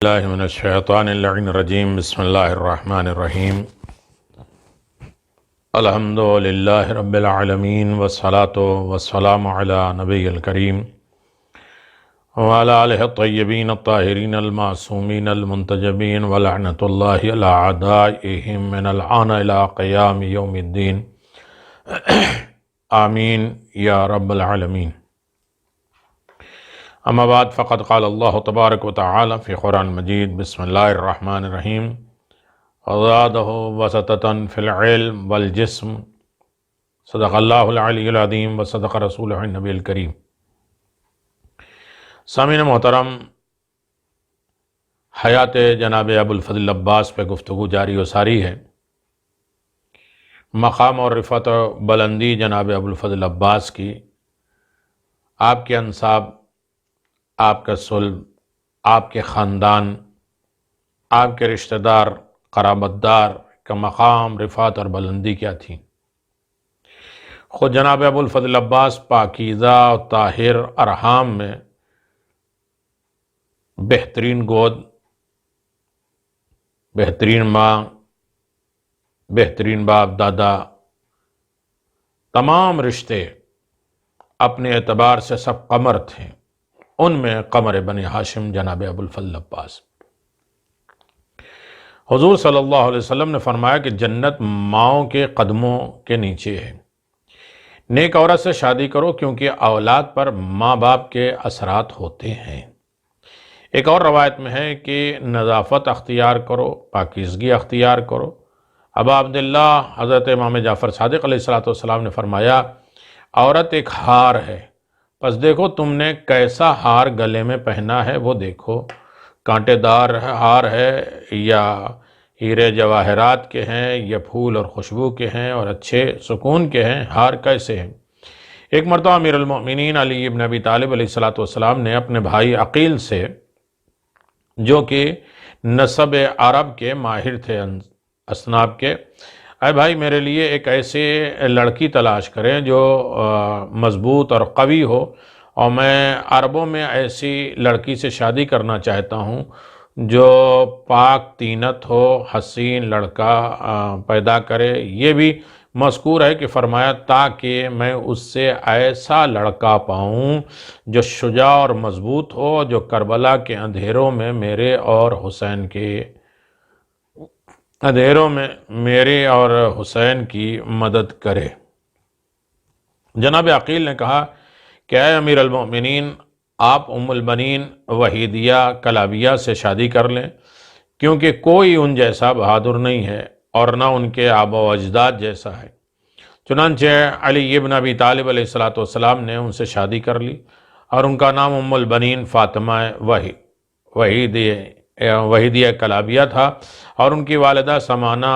اللہ من الشیطان اللعین الرجیم بسم اللہ الرحمن الرحیم الحمد للہ رب العالمین والصلاة والسلام علی نبی الکریم وعلی آلہ الطیبین الطاہرین المعصومین المنتجبین ولعنۃ اللہ علی اعدائہم من الآن الی قیام یوم الدین آمین یا رب العالمین۔ اما بعد فقد قال اللہ تبارک و تعالی فی قرآن مجید بسم اللہ الرحمن الرحیم وزادہ وسطۃ فی العلم والجسم صدق اللہ العلی العظیم وصدق رسولہ النبی الکریم۔ سامعین محترم، حیات جناب ابو الفضل عباس پہ گفتگو جاری و ساری ہے۔ مقام اور رفعت و بلندی جناب ابو الفضل عباس کی، آپ کے انساب، آپ کا صلب، آپ کے خاندان، آپ کے رشتہ دار، قرابت دار کا مقام، رفعت اور بلندی کیا تھی؟ خود جناب ابو الفضل عباس پاکیزہ و طاہر ارحام میں بہترین گود، بہترین ماں، بہترین باپ دادا، تمام رشتے اپنے اعتبار سے سب قمر تھے۔ ان میں قمر بنی ہاشم جناب ابو الفضل عباس۔ حضور صلی اللہ علیہ وسلم نے فرمایا کہ جنت ماؤں کے قدموں کے نیچے ہے۔ نیک عورت سے شادی کرو کیونکہ اولاد پر ماں باپ کے اثرات ہوتے ہیں۔ ایک اور روایت میں ہے کہ نظافت اختیار کرو، پاکیزگی اختیار کرو۔ ابا عبداللہ حضرت امام جعفر صادق علیہ السلام نے فرمایا، عورت ایک ہار ہے، پس دیکھو تم نے کیسا ہار گلے میں پہنا ہے، وہ دیکھو، کانٹے دار ہار ہے یا ہیرے جواہرات کے ہیں یا پھول اور خوشبو کے ہیں اور اچھے سکون کے ہیں، ہار کیسے ہیں؟ ایک مرتبہ امیر المؤمنین علی ابن ابی طالب علیہ السلام نے اپنے بھائی عقیل سے، جو کہ نسب عرب کے ماہر تھے، اصناف کے، اے بھائی میرے لیے ایک ایسے لڑکی تلاش کریں جو مضبوط اور قوی ہو، اور میں عربوں میں ایسی لڑکی سے شادی کرنا چاہتا ہوں جو پاک طینت ہو، حسین لڑکا پیدا کرے۔ یہ بھی مذکور ہے کہ فرمایا تاکہ میں اس سے ایسا لڑکا پاؤں جو شجاع اور مضبوط ہو، جو کربلا کے اندھیروں میں میرے اور حسین کی مدد کرے۔ جناب عقیل نے کہا کہ اے امیر المؤمنین، آپ ام البنین وحیدیہ کلابیہ سے شادی کر لیں، کیونکہ کوئی ان جیسا بہادر نہیں ہے اور نہ ان کے آبا و اجداد جیسا ہے۔ چنانچہ علی ابن ابی طالب علیہ السلام نے ان سے شادی کر لی، اور ان کا نام ام البنین فاطمہ وحیدیہ کلابیہ تھا، اور ان کی والدہ ثمانہ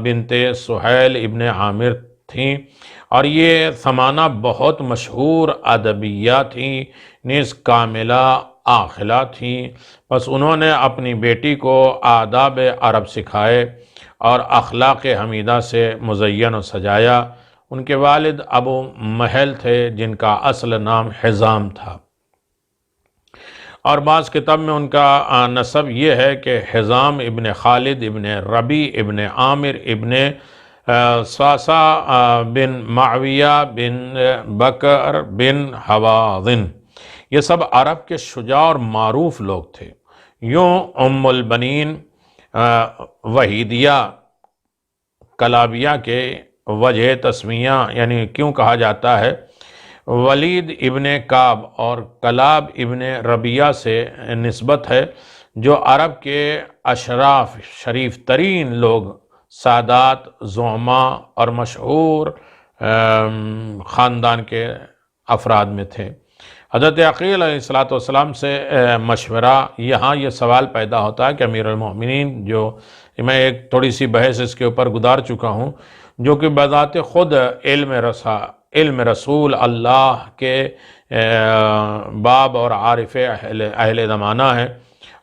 بنت سہیل ابن عامر تھیں، اور یہ ثمانہ بہت مشہور ادبیہ تھیں، نیز کاملہ عاقلہ تھیں۔ بس انہوں نے اپنی بیٹی کو آداب عرب سکھائے اور اخلاق حمیدہ سے مزین و سجایا۔ ان کے والد ابو محل تھے، جن کا اصل نام حزام تھا، اور بعض کتاب میں ان کا نسب یہ ہے کہ حزام ابن خالد ابن ربی ابن عامر ابن صاصا بن معاویہ بن بکر بن حوازن، یہ سب عرب کے شجاع اور معروف لوگ تھے۔ یوں ام البنین وحیدیہ کلابیہ کے وجہ تسمیہ یعنی کیوں کہا جاتا ہے، ولید ابن کعب اور کلاب ابن ربیہ سے نسبت ہے، جو عرب کے اشراف شریف ترین لوگ، سادات، زعماء اور مشہور خاندان کے افراد میں تھے۔ حضرت عقیل علیہ السلام سے مشورہ، یہاں یہ سوال پیدا ہوتا ہے کہ امیر المؤمنین، جو میں ایک تھوڑی سی بحث اس کے اوپر گزار چکا ہوں، جو کہ بذات خود علم رسول اللہ کے باب اور عارف اہل زمانہ ہے،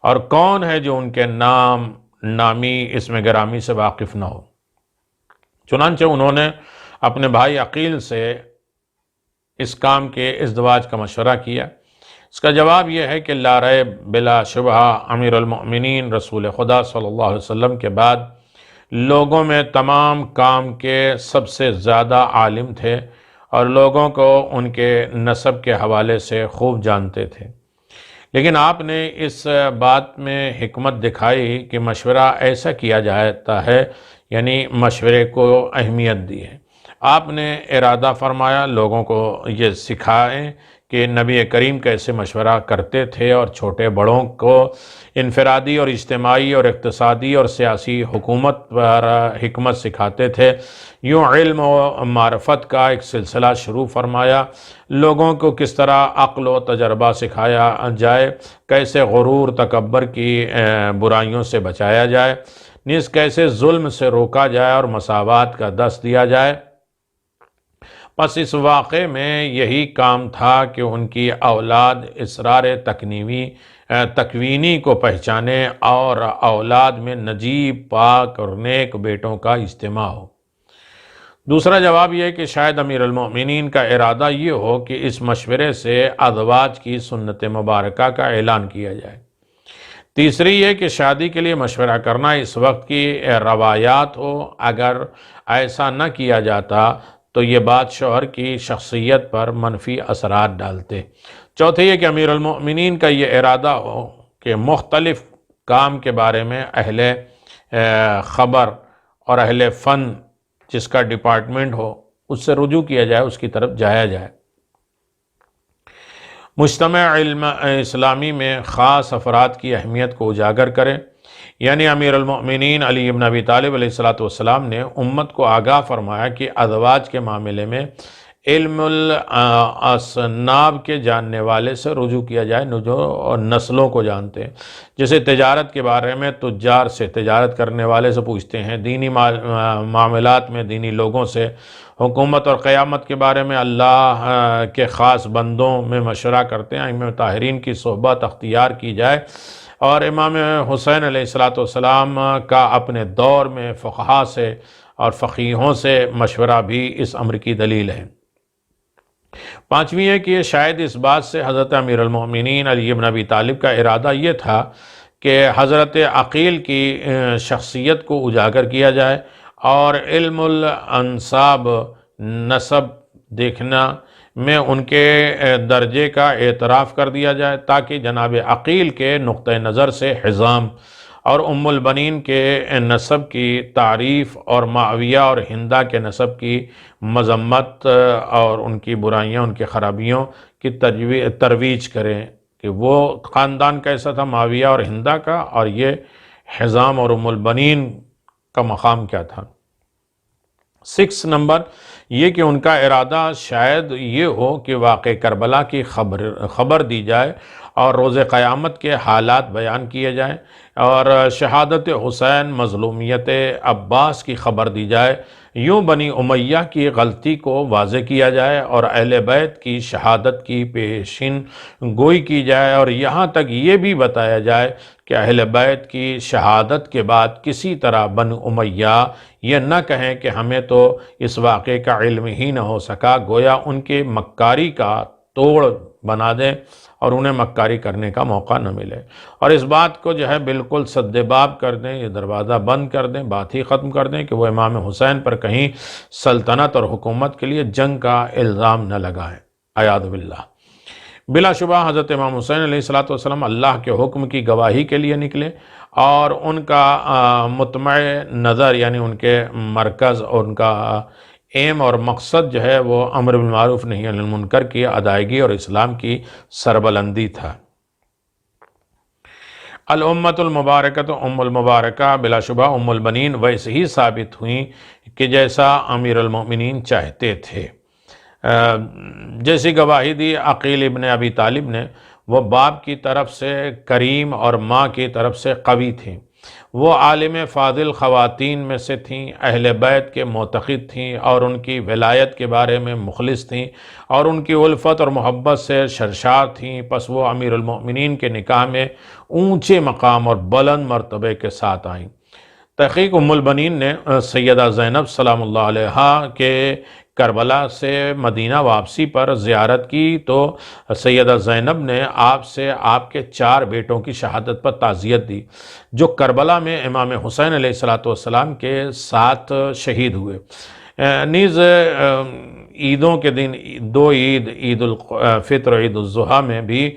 اور کون ہے جو ان کے نامی اسم گرامی سے واقف نہ ہو؟ چنانچہ انہوں نے اپنے بھائی عقیل سے اس کام کے ازدواج کا مشورہ کیا۔ اس کا جواب یہ ہے کہ لا ریب بلا شبہ امیر المؤمنین رسول خدا صلی اللہ علیہ وسلم کے بعد لوگوں میں تمام کام کے سب سے زیادہ عالم تھے اور لوگوں کو ان کے نسب کے حوالے سے خوب جانتے تھے، لیکن آپ نے اس بات میں حکمت دکھائی کہ مشورہ ایسا کیا جاتا ہے، یعنی مشورے کو اہمیت دی ہے۔ آپ نے ارادہ فرمایا لوگوں کو یہ سکھائیں کہ نبی کریم کیسے مشورہ کرتے تھے اور چھوٹے بڑوں کو انفرادی اور اجتماعی اور اقتصادی اور سیاسی حکومت پر حکمت سکھاتے تھے۔ یوں علم و معرفت کا ایک سلسلہ شروع فرمایا، لوگوں کو کس طرح عقل و تجربہ سکھایا جائے، کیسے غرور تکبر کی برائیوں سے بچایا جائے، نیز کیسے ظلم سے روکا جائے اور مساوات کا درس دیا جائے۔ پس اس واقعے میں یہی کام تھا کہ ان کی اولاد اسرار تکوینی کو پہچانے اور اولاد میں نجیب، پاک اور نیک بیٹوں کا اجتماع ہو۔ دوسرا جواب یہ کہ شاید امیر المؤمنین کا ارادہ یہ ہو کہ اس مشورے سے ازواج کی سنت مبارکہ کا اعلان کیا جائے۔ تیسری یہ کہ شادی کے لیے مشورہ کرنا اس وقت کی روایات ہو، اگر ایسا نہ کیا جاتا تو یہ بات شوہر کی شخصیت پر منفی اثرات ڈالتے۔ چوتھے یہ کہ امیر المؤمنین کا یہ ارادہ ہو کہ مختلف کام کے بارے میں اہل خبر اور اہل فن جس کا ڈپارٹمنٹ ہو اس سے رجوع کیا جائے، اس کی طرف جایا جائے۔ مجتمع علم اسلامی میں خاص افراد کی اہمیت کو اجاگر کرے، یعنی امیر المؤمنین علی بن ابی طالب علیہ السلام نے امت کو آگاہ فرمایا کہ ازواج کے معاملے میں علم الاصناب کے جاننے والے سے رجوع کیا جائے جو نسلوں کو جانتے ہیں۔ جیسے تجارت کے بارے میں تجار سے، تجارت کرنے والے سے پوچھتے ہیں، دینی معاملات میں دینی لوگوں سے، حکومت اور قیامت کے بارے میں اللہ کے خاص بندوں میں مشورہ کرتے ہیں، ائمہ طاہرین کی صحبت اختیار کی جائے، اور امام حسین علیہ السلام کا اپنے دور میں فقہا سے اور فقیہوں سے مشورہ بھی اس امر کی دلیل ہے۔ پانچویں ہے کہ شاید اس بات سے حضرت امیر المؤمنین علی بن ابی طالب کا ارادہ یہ تھا کہ حضرت عقیل کی شخصیت کو اجاگر کیا جائے اور علم الانساب، نسب دیکھنا میں ان کے درجے کا اعتراف کر دیا جائے، تاکہ جناب عقیل کے نقطہ نظر سے حزام اور ام البنین کے نسب کی تعریف اور معاویہ اور ہندہ کے نسب کی مذمت اور ان کی برائیاں، ان کی خرابیوں کی ترویج کریں کہ وہ خاندان کیسا تھا معاویہ اور ہندہ کا، اور یہ حزام اور ام البنین کا مقام کیا تھا۔ 6 نمبر یہ کہ ان کا ارادہ شاید یہ ہو کہ واقع کربلا کی خبر دی جائے اور روز قیامت کے حالات بیان کیے جائیں، اور شہادت حسین، مظلومیت عباس کی خبر دی جائے، یوں بنی امیہ کی غلطی کو واضح کیا جائے اور اہل بیت کی شہادت کی پیشین گوئی کی جائے، اور یہاں تک یہ بھی بتایا جائے کہ اہل بیت کی شہادت کے بعد کسی طرح بنی امیہ یہ نہ کہیں کہ ہمیں تو اس واقعے کا علم ہی نہ ہو سکا، گویا ان کے مکاری کا توڑ بنا دیں اور انہیں مکاری کرنے کا موقع نہ ملے، اور اس بات کو جو ہے بالکل سد باب کر دیں، یہ دروازہ بند کر دیں، بات ہی ختم کر دیں کہ وہ امام حسین پر کہیں سلطنت اور حکومت کے لیے جنگ کا الزام نہ لگائیں، اعاذ باللہ۔ بلا شبہ حضرت امام حسین علیہ السلام اللہ کے حکم کی گواہی کے لیے نکلے، اور ان کا مطمع نظر یعنی ان کے مرکز اور ان کا ایم اور مقصد جو ہے وہ امر بالمعروف نہی عن المنکر کی ادائیگی اور اسلام کی سربلندی تھا۔ الامت المبارکۃ ام المبارکہ، بلا شبہ ام البنین ویسے ہی ثابت ہوئیں کہ جیسا امیر المؤمنین چاہتے تھے۔ جیسی گواہی دی عقیل ابن ابی طالب نے، وہ باپ کی طرف سے کریم اور ماں کی طرف سے قوی تھیں، وہ عالم فاضل خواتین میں سے تھیں، اہل بیت کے معتقد تھیں اور ان کی ولایت کے بارے میں مخلص تھیں اور ان کی الفت اور محبت سے سرشار تھیں، پس وہ امیر المؤمنین کے نکاح میں اونچے مقام اور بلند مرتبے کے ساتھ آئیں۔ تحقیق ام البنین نے سیدہ زینب سلام اللہ علیہا کے کربلا سے مدینہ واپسی پر زیارت کی تو سیدہ زینب نے آپ سے آپ کے 4 بیٹوں کی شہادت پر تعزیت دی جو کربلا میں امام حسین علیہ السلام کے ساتھ شہید ہوئے۔ نیز عیدوں کے دن 2 عید، عید الفطر اور عید الاضحیٰ میں بھی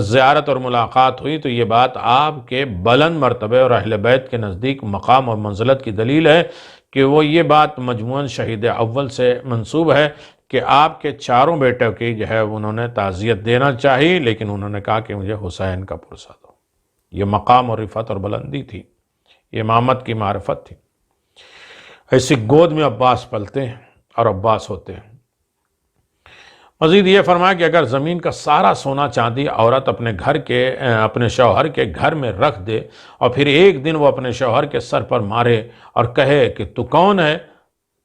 زیارت اور ملاقات ہوئی، تو یہ بات آپ کے بلند مرتبے اور اہل بیت کے نزدیک مقام اور منزلت کی دلیل ہے کہ وہ یہ بات مجموعاً شہید اول سے منسوب ہے کہ آپ کے 4 بیٹوں کی جو ہے انہوں نے تعزیت دینا چاہی، لیکن انہوں نے کہا کہ مجھے حسین کا پرسہ دو۔ یہ مقام اور رفعت اور بلندی تھی، یہ امامت کی معرفت تھی۔ ایسی گود میں عباس پلتے ہیں اور عباس ہوتے ہیں۔ مزید یہ فرمایا کہ اگر زمین کا سارا سونا چاندی عورت اپنے شوہر کے گھر میں رکھ دے اور پھر ایک دن وہ اپنے شوہر کے سر پر مارے اور کہے کہ تو کون ہے،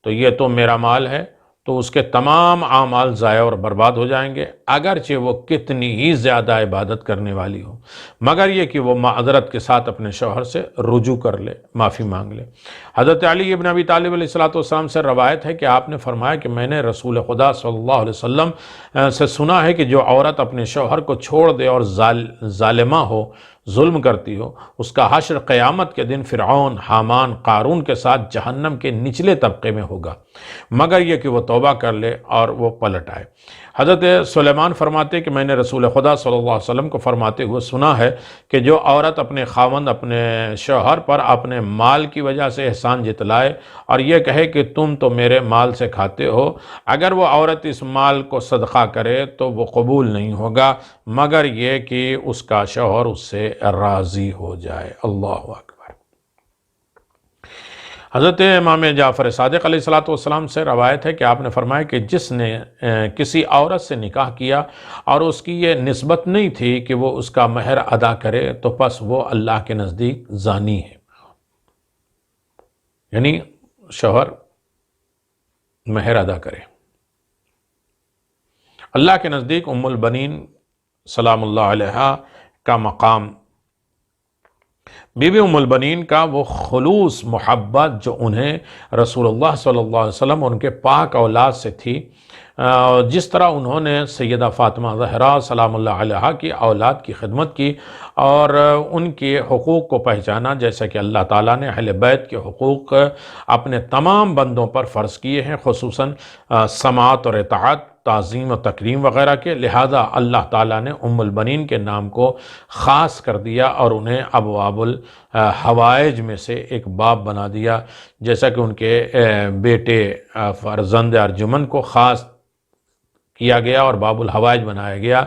تو یہ تو میرا مال ہے، تو اس کے تمام اعمال ضائع اور برباد ہو جائیں گے، اگرچہ وہ کتنی ہی زیادہ عبادت کرنے والی ہو، مگر یہ کہ وہ معذرت کے ساتھ اپنے شوہر سے رجوع کر لے، معافی مانگ لے۔ حضرت علی ابن ابی طالب علیہ السلام سے روایت ہے کہ آپ نے فرمایا کہ میں نے رسول خدا صلی اللہ علیہ وسلم سے سنا ہے کہ جو عورت اپنے شوہر کو چھوڑ دے اور ظالمہ ہو، ظلم کرتی ہو، اس کا حشر قیامت کے دن فرعون، حامان، قارون کے ساتھ جہنم کے نچلے طبقے میں ہوگا، مگر یہ کہ وہ توبہ کر لے اور وہ پلٹ آئے۔ حضرت سلیمان فرماتے کہ میں نے رسول خدا صلی اللہ علیہ وسلم کو فرماتے ہوئے سنا ہے کہ جو عورت اپنے خاوند، اپنے شوہر پر اپنے مال کی وجہ سے احسان جتلائے اور یہ کہے کہ تم تو میرے مال سے کھاتے ہو، اگر وہ عورت اس مال کو صدقہ کرے تو وہ قبول نہیں ہوگا، مگر یہ کہ اس کا شوہر اس سے راضی ہو جائے۔ اللہ اکبر۔ حضرت امام جعفر صادق علیہ السلام سے روایت ہے کہ آپ نے فرمایا کہ جس نے کسی عورت سے نکاح کیا اور اس کی یہ نسبت نہیں تھی کہ وہ اس کا مہر ادا کرے تو پس وہ اللہ کے نزدیک زانی ہے، یعنی شوہر مہر ادا کرے۔ اللہ کے نزدیک ام البنین سلام اللہ علیہا کا مقام، بی بی ام البنین کا وہ خلوص محبت جو انہیں رسول اللہ صلی اللہ علیہ وسلم ان کے پاک اولاد سے تھی، جس طرح انہوں نے سیدہ فاطمہ زہرا سلام اللہ علیہا کی اولاد کی خدمت کی اور ان کے حقوق کو پہچانا، جیسا کہ اللہ تعالیٰ نے اہل بیت کے حقوق اپنے تمام بندوں پر فرض کیے ہیں، خصوصاً سماعت اور اطاعت، تعظیم و تکریم وغیرہ کے، لہذا اللہ تعالیٰ نے ام البنین کے نام کو خاص کر دیا اور انہیں ابواب الحوائج میں سے ایک باب بنا دیا، جیسا کہ ان کے بیٹے فرزند ارجمن کو خاص کیا گیا اور باب الحوائج بنایا گیا۔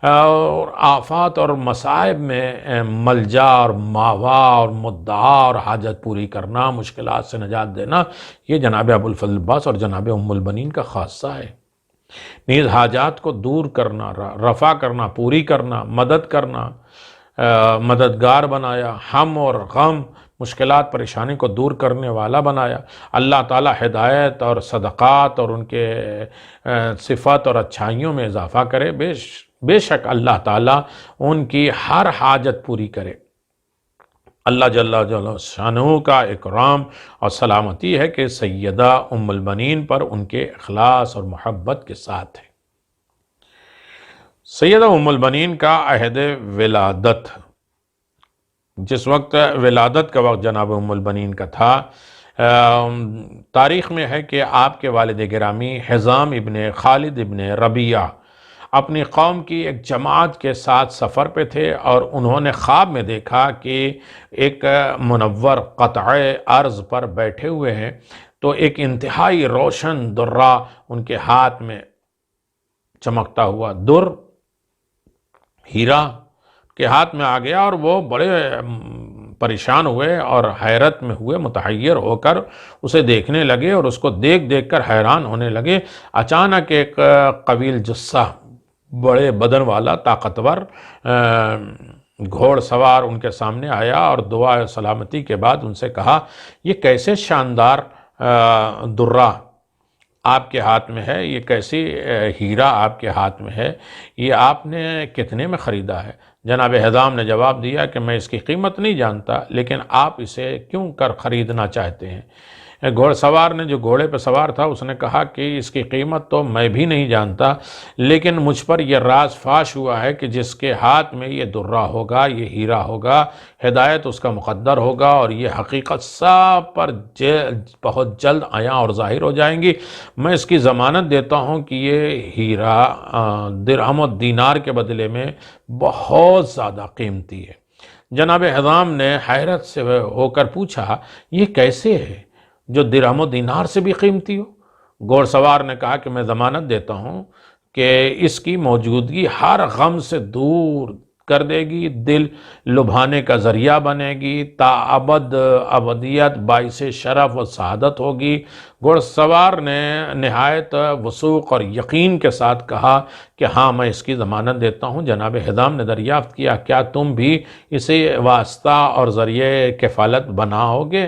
اور آفات اور مصائب میں ملجا اور ماوا اور مدعا اور حاجت پوری کرنا، مشکلات سے نجات دینا، یہ جناب ابوالفضل عباس اور جناب ام البنین کا خاصہ ہے۔ نیز حاجات کو دور کرنا، رفع کرنا، پوری کرنا، مدد کرنا، مددگار بنایا، ہم اور غم، مشکلات پریشانی کو دور کرنے والا بنایا۔ اللہ تعالیٰ ہدایت اور صدقات اور ان کے صفات اور اچھائیوں میں اضافہ کرے، بے شک اللہ تعالیٰ ان کی ہر حاجت پوری کرے۔ اللہ جل شانہ کا اکرام اور سلامتی ہے کہ سیدہ ام البنین پر ان کے اخلاص اور محبت کے ساتھ ہے۔ سیدہ ام البنین کا عہد ولادت، جس وقت ولادت کا وقت جناب ام البنین کا تھا، تاریخ میں ہے کہ آپ کے والد گرامی حزام ابن خالد ابن ربیعہ اپنی قوم کی ایک جماعت کے ساتھ سفر پہ تھے اور انہوں نے خواب میں دیکھا کہ ایک منور قطع ارض پر بیٹھے ہوئے ہیں، تو ایک انتہائی روشن درہ ان کے ہاتھ میں چمکتا ہوا در، ہیرا کے ہاتھ میں آ گیا اور وہ بڑے پریشان ہوئے اور حیرت میں ہوئے، متحیر ہو کر اسے دیکھنے لگے اور اس کو دیکھ کر حیران ہونے لگے۔ اچانک ایک قویل جثہ، بڑے بدن والا طاقتور گھوڑ سوار ان کے سامنے آیا اور دعا سلامتی کے بعد ان سے کہا، یہ کیسے شاندار درہ آپ کے ہاتھ میں ہے، یہ کیسی ہیرا آپ کے ہاتھ میں ہے، یہ آپ نے کتنے میں خریدا ہے؟ جناب حزام نے جواب دیا کہ میں اس کی قیمت نہیں جانتا، لیکن آپ اسے کیوں کر خریدنا چاہتے ہیں؟ گھوڑ سوار نے جو گھوڑے پہ سوار تھا اس نے کہا کہ اس کی قیمت تو میں بھی نہیں جانتا، لیکن مجھ پر یہ راز فاش ہوا ہے کہ جس کے ہاتھ میں یہ درہ ہوگا، یہ ہیرا ہوگا، ہدایت اس کا مقدر ہوگا، اور یہ حقیقت سب پر بہت جلد عیاں اور ظاہر ہو جائیں گی۔ میں اس کی ضمانت دیتا ہوں کہ یہ ہیرا درہم و دینار کے بدلے میں بہت زیادہ قیمتی ہے۔ جناب حزام نے حیرت سے ہو کر پوچھا، یہ کیسے ہے جو درہم و دینار سے بھی قیمتی ہو؟ گھوڑ سوار نے کہا کہ میں ضمانت دیتا ہوں کہ اس کی موجودگی ہر غم سے دور کر دے گی، دل لبھانے کا ذریعہ بنے گی، تا ابد ابدیت باعث شرف و سعادت ہوگی۔ گھوڑ سوار نے نہایت وثوق اور یقین کے ساتھ کہا کہ ہاں میں اس کی ضمانت دیتا ہوں۔ جناب حزام نے دریافت کیا، کیا تم بھی اسے واسطہ اور ذریعہ کفالت بناؤ گے؟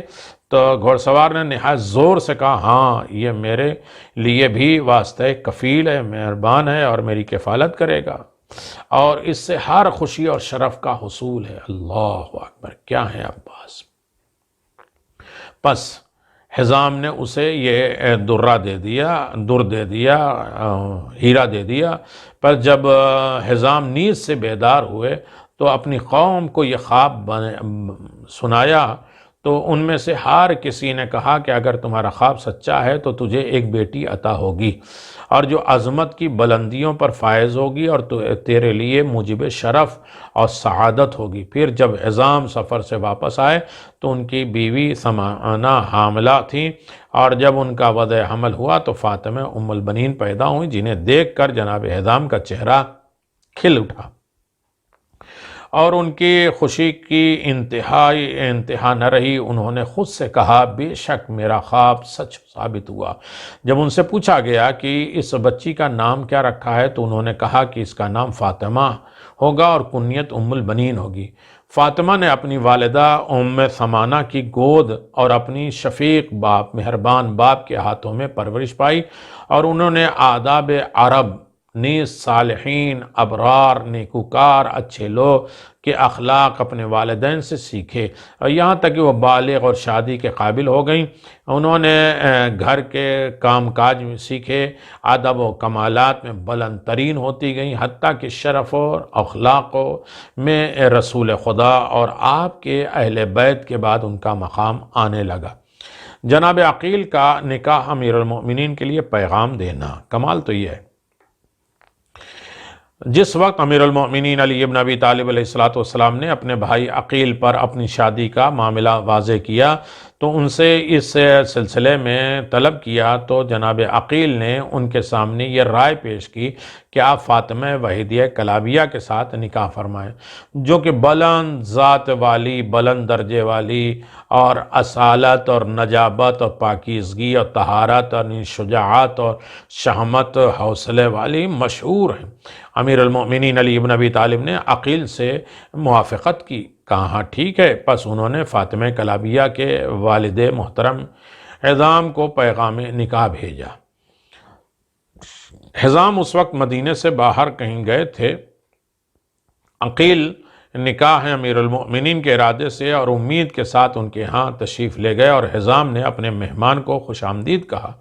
تو گھوڑ سوار نے نہایت زور سے کہا، ہاں یہ میرے لیے بھی واسطہ کفیل ہے، مہربان ہے اور میری کفالت کرے گا، اور اس سے ہر خوشی اور شرف کا حصول ہے۔ اللہ اکبر، کیا ہے عباس! پس حزام نے اسے یہ درہ دے دیا، ہیرا دے دیا۔ پر جب حزام نیند سے بیدار ہوئے تو اپنی قوم کو یہ خواب سنایا، تو ان میں سے ہر کسی نے کہا کہ اگر تمہارا خواب سچا ہے تو تجھے ایک بیٹی عطا ہوگی، اور جو عظمت کی بلندیوں پر فائز ہوگی، اور تیرے لیے موجب شرف اور سعادت ہوگی۔ پھر جب حزام سفر سے واپس آئے تو ان کی بیوی ثمانہ حاملہ تھیں، اور جب ان کا وضع حمل ہوا تو فاطمہ ام البنین پیدا ہوئیں، جنہیں دیکھ کر جناب حزام کا چہرہ کھل اٹھا، اور ان کی خوشی کی انتہا نہ رہی۔ انہوں نے خود سے کہا، بے شک میرا خواب سچ ثابت ہوا۔ جب ان سے پوچھا گیا کہ اس بچی کا نام کیا رکھا ہے تو انہوں نے کہا کہ اس کا نام فاطمہ ہوگا اور کنیت ام البنین ہوگی۔ فاطمہ نے اپنی والدہ ام ثمانہ کی گود اور اپنی شفیق باپ، مہربان باپ کے ہاتھوں میں پرورش پائی، اور انہوں نے آداب عرب نیز صالحین، ابرار، نیکوکار، اچھے لوگ کے اخلاق اپنے والدین سے سیکھے، اور یہاں تک کہ وہ بالغ اور شادی کے قابل ہو گئیں۔ انہوں نے گھر کے کام کاج میں سیکھے، ادب و کمالات میں بلند ترین ہوتی گئیں، حتیٰ کہ شرف اور اخلاق میں رسول خدا اور آپ کے اہل بیت کے بعد ان کا مقام آنے لگا۔ جناب عقیل کا نکاح امیر المؤمنین کے لیے پیغام دینا، کمال تو یہ ہے، جس وقت امیر المؤمنین علی ابن ابی طالب علیہ السلام نے اپنے بھائی عقیل پر اپنی شادی کا معاملہ واضح کیا تو ان سے اس سلسلے میں طلب کیا، تو جناب عقیل نے ان کے سامنے یہ رائے پیش کی کہ آپ فاطمہ وحیدیہ کلابیہ کے ساتھ نکاح فرمائیں، جو کہ بلند ذات والی، بلند درجے والی، اور اصالت اور نجابت اور پاکیزگی اور طہارت اور شجاعت اور شہامت حوصلے والی مشہور ہیں۔ امیر المؤمنین علی ابن ابی طالب نے عقیل سے موافقت کی، کہا ہاں ٹھیک ہے۔ پس انہوں نے فاطمہ کلابیہ کے والد محترم حزام کو پیغام نکاح بھیجا۔ حزام اس وقت مدینے سے باہر کہیں گئے تھے۔ عقیل نکاح امیر المؤمنین کے ارادے سے اور امید کے ساتھ ان کے ہاں تشریف لے گئے، اور حزام نے اپنے مہمان کو خوش آمدید کہا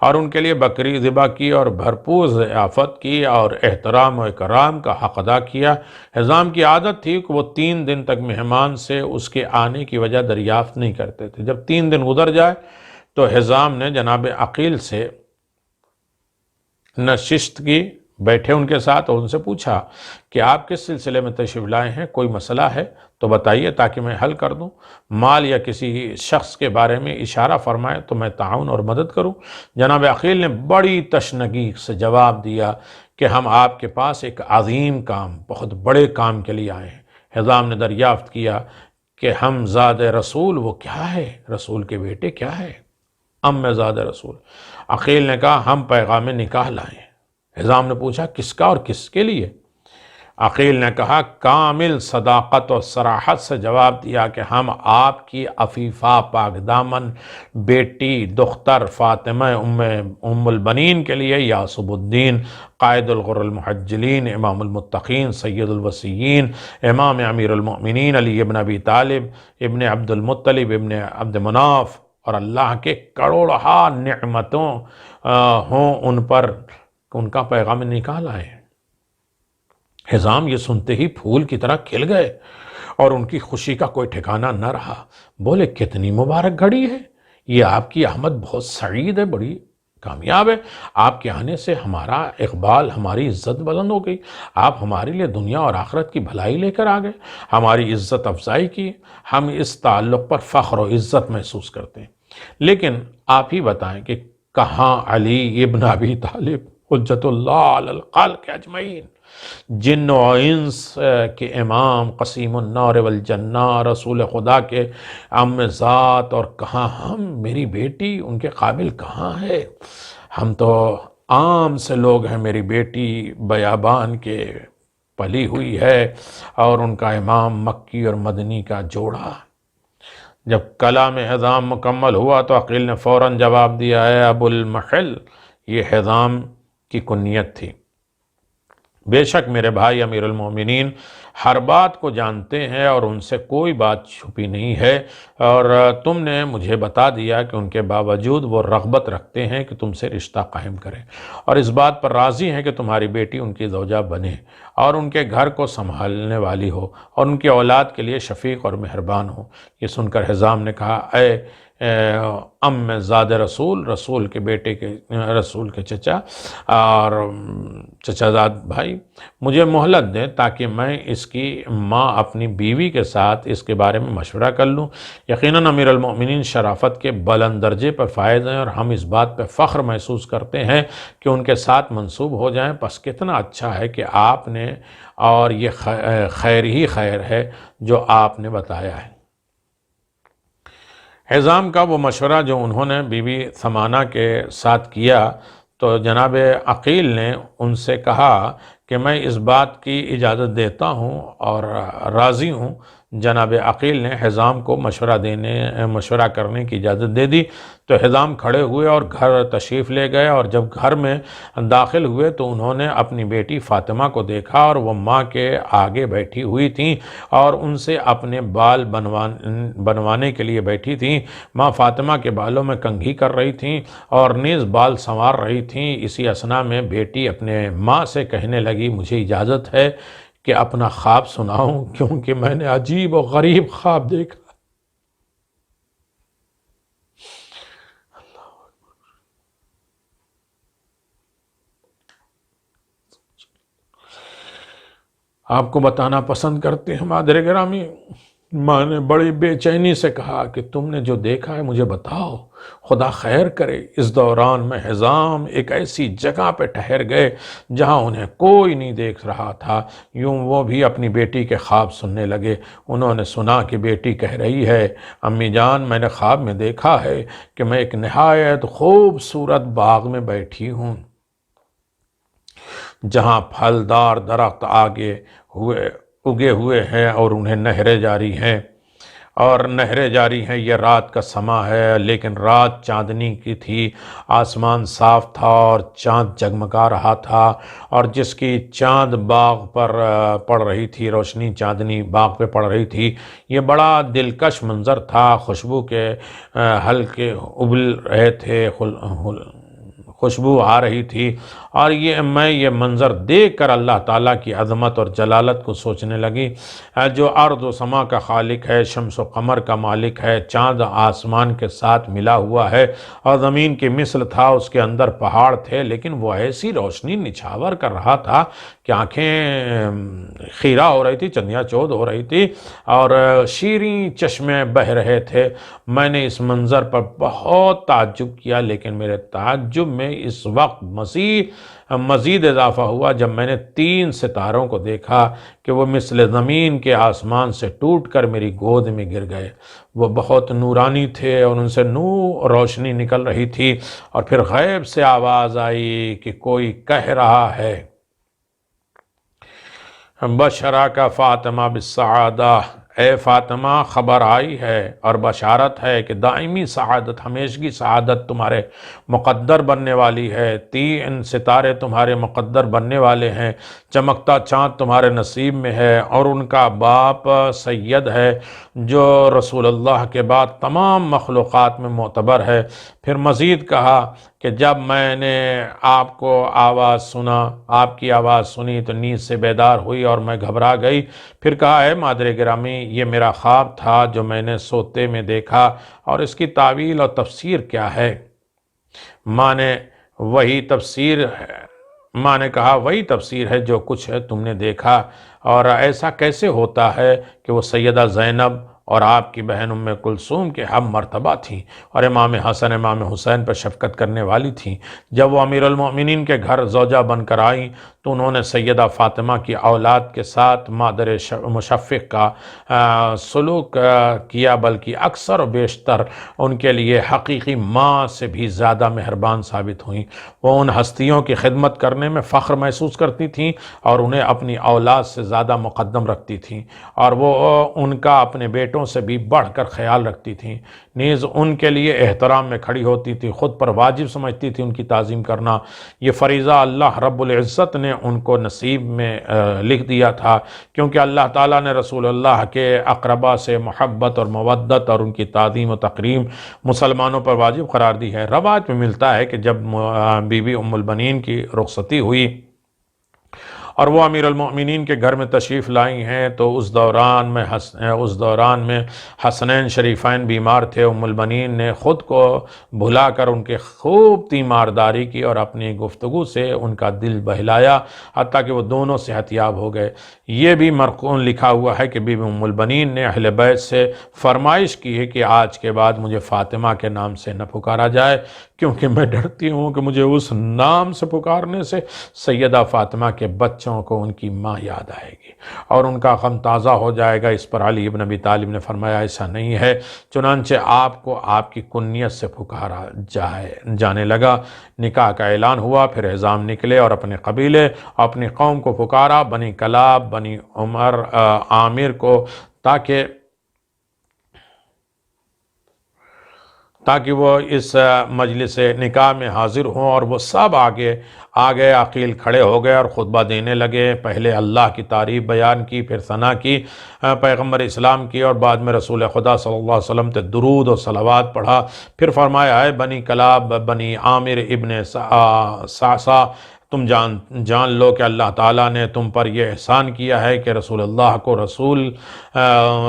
اور ان کے لیے بکری ذبح کی اور بھرپور ضیافت کی اور احترام و اکرام کا حق ادا کیا۔ حزام کی عادت تھی کہ وہ 3 دن تک مہمان سے اس کے آنے کی وجہ دریافت نہیں کرتے تھے۔ جب 3 دن گزر جائے تو حزام نے جناب عقیل سے نشست کی، بیٹھے ان کے ساتھ، اور ان سے پوچھا کہ آپ کس سلسلے میں تشریف لائے ہیں، کوئی مسئلہ ہے تو بتائیے تاکہ میں حل کر دوں، مال یا کسی شخص کے بارے میں اشارہ فرمائے تو میں تعاون اور مدد کروں۔ جناب عقیل نے بڑی تشنگی سے جواب دیا کہ ہم آپ کے پاس ایک عظیم کام، بہت بڑے کام کے لیے آئے ہیں۔ حزام نے دریافت کیا کہ ہم زاد رسول وہ کیا ہے، رسول کے بیٹے کیا ہے؟ ام زاد رسول۔ عقیل نے کہا ہم پیغام نکاح لائے ہیں۔ حزام نے پوچھا کس کا اور کس کے لیے؟ عقیل نے کہا کامل صداقت اور صراحت سے جواب دیا کہ ہم آپ کی عفیفہ پاک دامن بیٹی دختر فاطمہ ام البنین کے لیے یعصب الدین قائد الغر المحجلین، امام المتقین، سید الوصیین، امام امیر المؤمنین علی ابن ابی طالب ابن عبد المطلب ابن عبد مناف اور اللہ کے کروڑہا نعمتوں ہوں ان پر، ان کا پیغام نکال آئے۔ حزام یہ سنتے ہی پھول کی طرح کھل گئے اور ان کی خوشی کا کوئی ٹھکانہ نہ رہا۔ بولے کتنی مبارک گھڑی ہے، یہ آپ کی آمد بہت سعید ہے، بڑی کامیاب ہے۔ آپ کے آنے سے ہمارا اقبال، ہماری عزت بلند ہو گئی۔ آپ ہمارے لیے دنیا اور آخرت کی بھلائی لے کر آ گئے، ہماری عزت افزائی کی۔ ہم اس تعلق پر فخر و عزت محسوس کرتے ہیں۔ لیکن آپ ہی بتائیں کہ کہاں علی ابن ابی طالب حجت اللہ علی الخلق اجمعین، جن و انس کے امام، قسیم النار والجنہ، رسول خدا کے عم ذات، اور کہاں ہم، میری بیٹی ان کے قابل کہاں ہے؟ ہم تو عام سے لوگ ہیں، میری بیٹی بیابان کے پلی ہوئی ہے، اور ان کا امام مکی اور مدنی کا جوڑا۔ جب کلام حزام مکمل ہوا تو عقیل نے فوراً جواب دیا ہے ابو المحل، یہ حزام کی کنیت تھی۔ بے شک میرے بھائی امیر المومنین ہر بات کو جانتے ہیں اور ان سے کوئی بات چھپی نہیں ہے، اور تم نے مجھے بتا دیا کہ ان کے باوجود وہ رغبت رکھتے ہیں کہ تم سے رشتہ قائم کریں، اور اس بات پر راضی ہیں کہ تمہاری بیٹی ان کی زوجہ بنے اور ان کے گھر کو سنبھالنے والی ہو اور ان کی اولاد کے لیے شفیق اور مہربان ہو۔ یہ سن کر حزام نے کہا، اے ام زاد رسول، رسول کے بیٹے کے، رسول کے چچا اور چچا زاد بھائی، مجھے مہلت دیں تاکہ میں اس کی ماں اپنی بیوی کے ساتھ اس کے بارے میں مشورہ کر لوں۔ یقیناً امیر المؤمنین شرافت کے بلند درجے پر فائز ہیں، اور ہم اس بات پہ فخر محسوس کرتے ہیں کہ ان کے ساتھ منسوب ہو جائیں۔ پس کتنا اچھا ہے کہ آپ نے، اور یہ خیر ہی خیر ہے جو آپ نے بتایا ہے۔ حزام کا وہ مشورہ جو انہوں نے بی بی ثمانہ کے ساتھ کیا، تو جناب عقیل نے ان سے کہا کہ میں اس بات کی اجازت دیتا ہوں اور راضی ہوں۔ جناب عقیل نے حزام کو مشورہ کرنے کی اجازت دے دی، تو حزام کھڑے ہوئے اور گھر تشریف لے گئے، اور جب گھر میں داخل ہوئے تو انہوں نے اپنی بیٹی فاطمہ کو دیکھا، اور وہ ماں کے آگے بیٹھی ہوئی تھیں اور ان سے اپنے بال بنوانے کے لیے بیٹھی تھیں۔ ماں فاطمہ کے بالوں میں کنگھی کر رہی تھیں اور نیز بال سنوار رہی تھیں۔ اسی اثنا میں بیٹی اپنے ماں سے کہنے لگی، مجھے اجازت ہے کہ اپنا خواب سناؤں، کیونکہ میں نے عجیب و غریب خواب دیکھا۔ آپ کو بتانا پسند کرتے ہیں مادر گرامی، ماں نے بڑی بے چینی سے کہا کہ تم نے جو دیکھا ہے مجھے بتاؤ، خدا خیر کرے۔ اس دوران میں حزام ایک ایسی جگہ پہ ٹھہر گئے جہاں انہیں کوئی نہیں دیکھ رہا تھا۔ یوں وہ بھی اپنی بیٹی کے خواب سننے لگے۔ انہوں نے سنا کہ بیٹی کہہ رہی ہے، امی جان، میں نے خواب میں دیکھا ہے کہ میں ایک نہایت خوبصورت باغ میں بیٹھی ہوں، جہاں پھلدار درخت اگے ہوئے ہیں اور انہیں نہریں جاری ہیں، یہ رات کا سما ہے، لیکن رات چاندنی کی تھی، آسمان صاف تھا اور چاند جگمگا رہا تھا، اور جس کی چاند باغ پر پڑ رہی تھی، روشنی چاندنی باغ پہ پڑ رہی تھی۔ یہ بڑا دلکش منظر تھا، خوشبو کے حلقے ابل رہے تھے، خوشبو آ رہی تھی، اور میں یہ منظر دیکھ کر اللہ تعالیٰ کی عظمت اور جلالت کو سوچنے لگی، جو ارض و سما کا خالق ہے، شمس و قمر کا مالک ہے، چاند آسمان کے ساتھ ملا ہوا ہے اور زمین کی مثل تھا، اس کے اندر پہاڑ تھے، لیکن وہ ایسی روشنی نچھاور کر رہا تھا کہ آنکھیں خیرہ ہو رہی تھی، چندیاں چود ہو رہی تھی، اور شیریں چشمے بہہ رہے تھے۔ میں نے اس منظر پر بہت تعجب کیا، لیکن میرے تعجب میں اس وقت مزید اضافہ ہوا جب میں نے 3 ستاروں کو دیکھا کہ وہ مثل زمین کے آسمان سے ٹوٹ کر میری گود میں گر گئے۔ وہ بہت نورانی تھے اور ان سے نور روشنی نکل رہی تھی، اور پھر غیب سے آواز آئی کہ کوئی کہہ رہا ہے، بشرا کا فاطمہ بالسعادہ، اے فاطمہ خبر آئی ہے اور بشارت ہے کہ دائمی سعادت، ہمیشگی سعادت تمہارے مقدر بننے والی ہے، 3 ستارے تمہارے مقدر بننے والے ہیں، چمکتا چاند تمہارے نصیب میں ہے، اور ان کا باپ سید ہے جو رسول اللہ کے بعد تمام مخلوقات میں معتبر ہے۔ پھر مزید کہا کہ جب میں نے آپ کو آواز سنا، آپ کی آواز سنی تو نیند سے بیدار ہوئی اور میں گھبرا گئی۔ پھر کہا اے مادر گرامی، یہ میرا خواب تھا جو میں نے سوتے میں دیکھا، اور اس کی تعویل اور تفسیر کیا ہے؟ ماں نے کہا وہی تفسیر ہے جو کچھ ہے تم نے دیکھا، اور ایسا کیسے ہوتا ہے کہ وہ سیدہ زینب اور آپ کی بہن ام کلثوم کے ہم مرتبہ تھیں اور امام حسن امام حسین پر شفقت کرنے والی تھیں۔ جب وہ امیر المؤمنین کے گھر زوجہ بن کر آئیں تو انہوں نے سیدہ فاطمہ کی اولاد کے ساتھ مادر مشفق کا سلوک کیا، بلکہ اکثر و بیشتر ان کے لیے حقیقی ماں سے بھی زیادہ مہربان ثابت ہوئیں۔ وہ ان ہستیوں کی خدمت کرنے میں فخر محسوس کرتی تھیں اور انہیں اپنی اولاد سے زیادہ مقدم رکھتی تھیں، اور وہ ان کا اپنے بیٹوں سے بھی بڑھ کر خیال رکھتی تھیں۔ نیز ان کے لیے احترام میں کھڑی ہوتی تھی، خود پر واجب سمجھتی تھی ان کی تعظیم کرنا۔ یہ فریضہ اللہ رب العزت نے ان کو نصیب میں لکھ دیا تھا، کیونکہ اللہ تعالیٰ نے رسول اللہ کے اقربا سے محبت اور مودت اور ان کی تعظیم و تکریم مسلمانوں پر واجب قرار دی ہے۔ روایت میں ملتا ہے کہ جب بی بی ام البنین کی رخصتی ہوئی اور وہ امیر المؤمنین کے گھر میں تشریف لائی ہیں تو اس دوران میں حسنین شریفین بیمار تھے۔ ام البنین نے خود کو بھلا کر ان کے خوب تیمارداری کی اور اپنی گفتگو سے ان کا دل بہلایا، حتیٰ کہ وہ دونوں صحت یاب ہو گئے۔ یہ بھی مرقوم لکھا ہوا ہے کہ بی بی ام البنین نے اہل بیت سے فرمائش کی ہے کہ آج کے بعد مجھے فاطمہ کے نام سے نہ پکارا جائے، کیونکہ میں ڈرتی ہوں کہ مجھے اس نام سے پکارنے سے سیدہ فاطمہ کے بچوں کو ان کی ماں یاد آئے گی اور ان کا غم تازہ ہو جائے گا۔ اس پر علی ابن ابی طالب نے فرمایا ایسا نہیں ہے، چنانچہ آپ کو آپ کی کنیت سے پکارا جانے لگا۔ نکاح کا اعلان ہوا، پھر اعزام نکلے اور اپنے قبیلے اپنی قوم کو پکارا، بنی کلاب بنی عامر کو، تاکہ وہ اس مجلس نکاح میں حاضر ہوں، اور وہ سب آگے عقیل کھڑے ہو گئے اور خطبہ دینے لگے۔ پہلے اللہ کی تعریف بیان کی، پھر ثنا کی، پیغمبر اسلام کی، اور بعد میں رسول خدا صلی اللہ علیہ وسلم تے درود و صلوات پڑھا۔ پھر فرمایا ہے بنی کلاب بنی عامر ابن سعصا، تم جان لو کہ اللہ تعالیٰ نے تم پر یہ احسان کیا ہے کہ رسول اللہ کو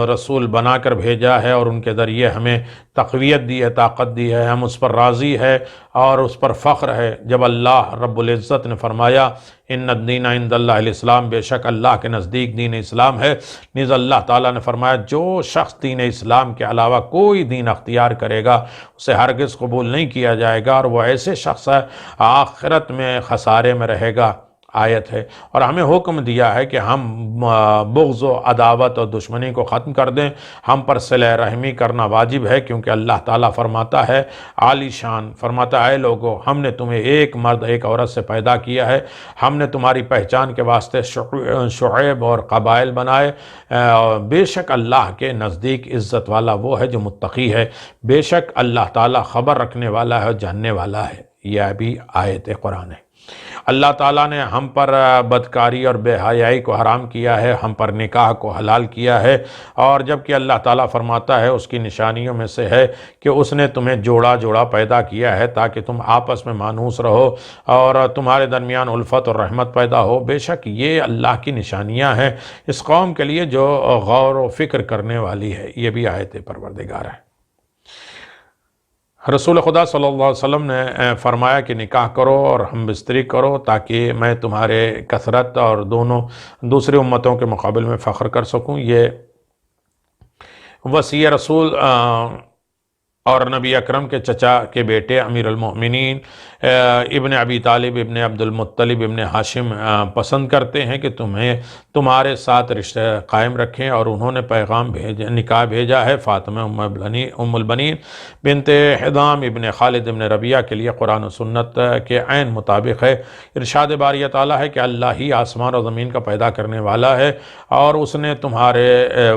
رسول بنا کر بھیجا ہے اور ان کے ذریعے ہمیں تقویت دی ہے، طاقت دی ہے، ہم اس پر راضی ہے اور اس پر فخر ہے۔ جب اللہ رب العزت نے فرمایا ان الدین عند اللہ الاسلام، بے شک اللہ کے نزدیک دین اسلام ہے، نیز اللہ تعالیٰ نے فرمایا جو شخص دین اسلام کے علاوہ کوئی دین اختیار کرے گا اسے ہرگز قبول نہیں کیا جائے گا، اور وہ ایسے شخص ہے آخرت میں خسارے میں رہے گا۔ آیت ہے، اور ہمیں حکم دیا ہے کہ ہم بغض و عداوت اور دشمنی کو ختم کر دیں، ہم پر صلہ رحمی کرنا واجب ہے، کیونکہ اللہ تعالیٰ فرماتا ہے عالی شان، فرماتا ہے لوگو ہم نے تمہیں ایک مرد ایک عورت سے پیدا کیا ہے، ہم نے تمہاری پہچان کے واسطے شعیب اور قبائل بنائے، بے شک اللہ کے نزدیک عزت والا وہ ہے جو متقی ہے، بے شک اللہ تعالیٰ خبر رکھنے والا ہے اور جاننے والا ہے۔ یہ بھی آیت قرآن ہے۔ اللہ تعالیٰ نے ہم پر بدکاری اور بے حیائی کو حرام کیا ہے، ہم پر نکاح کو حلال کیا ہے، اور جبکہ اللہ تعالیٰ فرماتا ہے اس کی نشانیوں میں سے ہے کہ اس نے تمہیں جوڑا جوڑا پیدا کیا ہے تاکہ تم آپس میں مانوس رہو اور تمہارے درمیان الفت اور رحمت پیدا ہو۔ بے شک یہ اللہ کی نشانیاں ہیں اس قوم کے لیے جو غور و فکر کرنے والی ہے۔ یہ بھی آیت پروردگار ہے۔ رسول خدا صلی اللہ علیہ وسلم نے فرمایا کہ نکاح کرو اور ہم بستری کرو تاکہ میں تمہارے کثرت اور دوسری امتوں کے مقابل میں فخر کر سکوں۔ یہ وصیت رسول اور نبی اکرم کے چچا کے بیٹے امیر المؤمنین ابن ابی طالب ابن عبد المطلب ابن ہاشم پسند کرتے ہیں کہ تمہارے ساتھ رشتہ قائم رکھیں، اور انہوں نے پیغام نکاح بھیجا ہے فاطمہ ام البنین بنت حدام ابن خالد ابن ربیعہ کے لیے قرآن و سنت کے عین مطابق ہے۔ ارشاد باری تعالیٰ ہے کہ اللہ ہی آسمان اور زمین کا پیدا کرنے والا ہے، اور اس نے تمہارے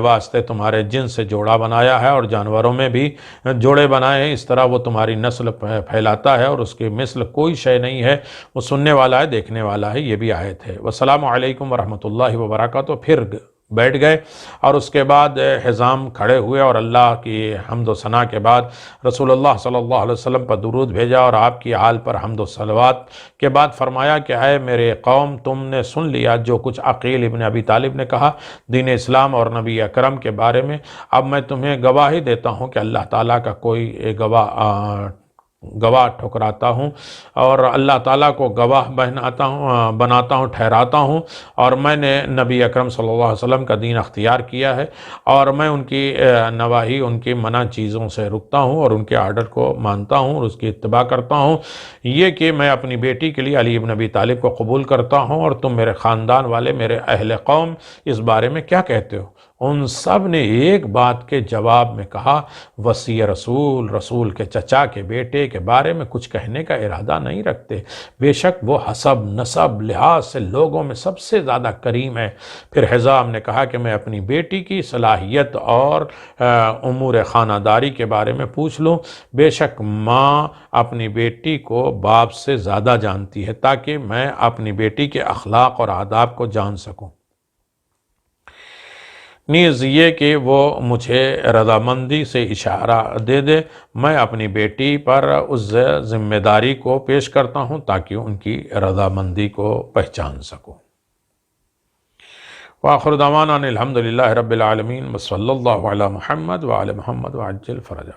واسطے تمہارے جنس سے جوڑا بنایا ہے اور جانوروں میں بھی جوڑے بنائے ہیں، اس طرح وہ تمہاری نسل پھیلاتا ہے اور اس کے مثل کوئی شے نہیں ہے، وہ سننے والا ہے دیکھنے والا ہے۔ یہ بھی آیت ہے۔ والسلام علیکم ورحمۃ اللہ وبرکاتہ۔ پھر بیٹھ گئے اور اس کے بعد حزام کھڑے ہوئے اور اللہ کی حمد و ثنا کے بعد رسول اللہ صلی اللہ علیہ وسلم پر درود بھیجا، اور آپ کی حال پر حمد و صلوات کے بعد فرمایا کہ اے میرے قوم، تم نے سن لیا جو کچھ عقیل ابن ابی طالب نے کہا دین اسلام اور نبی اکرم کے بارے میں۔ اب میں تمہیں گواہی دیتا ہوں کہ اللہ تعالیٰ کا کوئی گواہ ٹھکراتا ہوں، اور اللہ تعالیٰ کو گواہ بناتا ہوں ٹھہراتا ہوں، اور میں نے نبی اکرم صلی اللہ علیہ وسلم کا دین اختیار کیا ہے، اور میں ان کی نواہی، ان کی منع چیزوں سے رکتا ہوں، اور ان کے آرڈر کو مانتا ہوں اور اس کی اتباع کرتا ہوں۔ یہ کہ میں اپنی بیٹی کے لیے علی ابن ابی طالب کو قبول کرتا ہوں، اور تم میرے خاندان والے، میرے اہل قوم اس بارے میں کیا کہتے ہو؟ ان سب نے ایک بات کے جواب میں کہا، وصی رسول کے چچا کے بیٹے کے بارے میں کچھ کہنے کا ارادہ نہیں رکھتے، بے شک وہ حسب نسب لحاظ سے لوگوں میں سب سے زیادہ کریم ہے۔ پھر حزام نے کہا کہ میں اپنی بیٹی کی صلاحیت اور امور خانہ داری کے بارے میں پوچھ لوں۔ بے شک ماں اپنی بیٹی کو باپ سے زیادہ جانتی ہے، تاکہ میں اپنی بیٹی کے اخلاق اور آداب کو جان سکوں، نیز یہ کہ وہ مجھے رضامندی سے اشارہ دے دے، میں اپنی بیٹی پر اس ذمہ داری کو پیش کرتا ہوں تاکہ ان کی رضامندی کو پہچان سکوں۔ وآخر دعوانا الحمدللہ رب العالمین، وصلی اللہ علی محمد وعلی محمد وعجل فرج